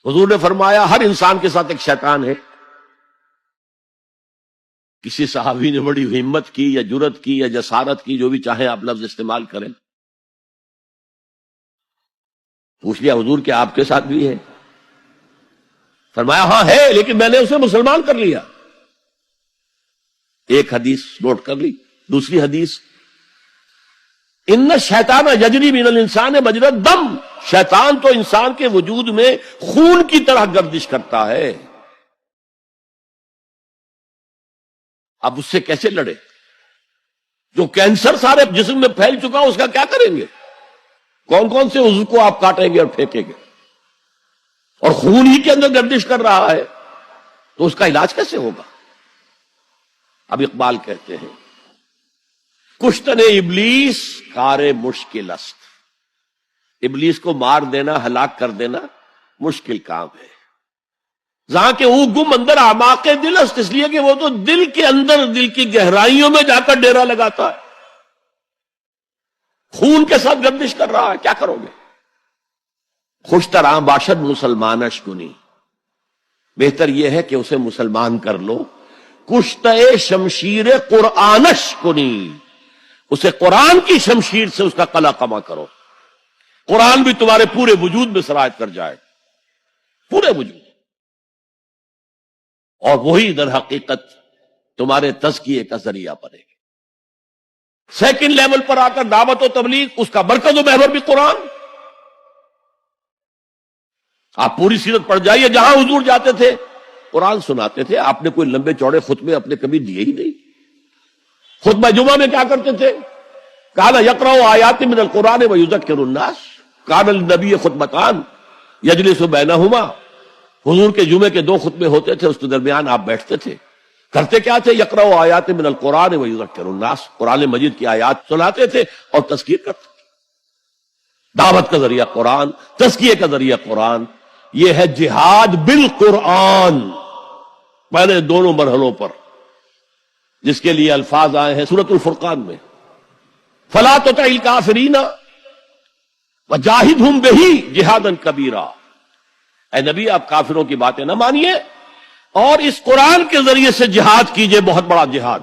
حضور نے فرمایا ہر انسان کے ساتھ ایک شیطان ہے. کسی صحابی نے بڑی ہمت کی یا جرت کی یا جسارت کی، جو بھی چاہیں آپ لفظ استعمال کریں، پوچھ لیا حضور کہ آپ کے ساتھ بھی ہے؟ فرمایا ہاں ہے، لیکن میں نے اسے مسلمان کر لیا. ایک حدیث نوٹ کر لی. دوسری حدیث، ان الشیطان یجری من الانسان مجری الدم، شیطان تو انسان کے وجود میں خون کی طرح گردش کرتا ہے. اب اس سے کیسے لڑے؟ جو کینسر سارے جسم میں پھیل چکا اس کا کیا کریں گے؟ کون کون سے عضو کو آپ کاٹیں گے اور پھینکیں گے؟ اور خون ہی کے اندر گردش کر رہا ہے تو اس کا علاج کیسے ہوگا؟ اب اقبال کہتے ہیں کشتن ابلیس کار مشکل است. ابلیس کو مار دینا، ہلاک کر دینا مشکل کام ہے. جہاں کہ وہ گم اندر اعماق دل است، اس لیے کہ وہ تو دل کے اندر، دل کی گہرائیوں میں جا کر ڈیرا لگاتا ہے، خون کے ساتھ گردش کر رہا ہے. کیا کرو گے؟ خوش طرح باشد مسلمانش کنی، بہتر یہ ہے کہ اسے مسلمان کر لو. کشتہ شمشیر قرآنش کنی، اسے قرآن کی شمشیر سے اس کا قلع کما کرو. قرآن بھی تمہارے پورے وجود میں سرایت کر جائے، پورے وجود، اور وہی در حقیقت تمہارے تزکیے کا ذریعہ بنے گی. سیکنڈ لیول پر آ کر دعوت و تبلیغ، اس کا مرکز و محور بھی قرآن. آپ پوری سیرت پڑھ جائیے، جہاں حضور جاتے تھے قرآن سناتے تھے. آپ نے کوئی لمبے چوڑے خطبے اپنے کبھی دیے ہی نہیں. خطبہ جمعہ میں کیا کرتے تھے؟ کان یقرأ آیات من القرآن ویذکر الناس. کان النبی خطبتان یجلس بینہما. حضور کے جمعے کے 2 خطبے ہوتے تھے، اس کے درمیان آپ بیٹھتے تھے. کرتے کیا تھے؟ یقرأ آیات من القرآن ویذکر الناس. قرآن مجید کی آیات سناتے تھے اور تذکیر کرتے تھے. دعوت کا ذریعہ قرآن، تزکیے کا ذریعہ قرآن. یہ ہے جہاد بالقرآن پہلے دونوں مرحلوں پر، جس کے لیے الفاظ آئے ہیں سورۃ الفرقان میں، فلا تطع الکافرین وجاہدہم بہ جہادا کبیرا. اے نبی آپ کافروں کی باتیں نہ مانیے اور اس قرآن کے ذریعے سے جہاد کیجئے، بہت بڑا جہاد.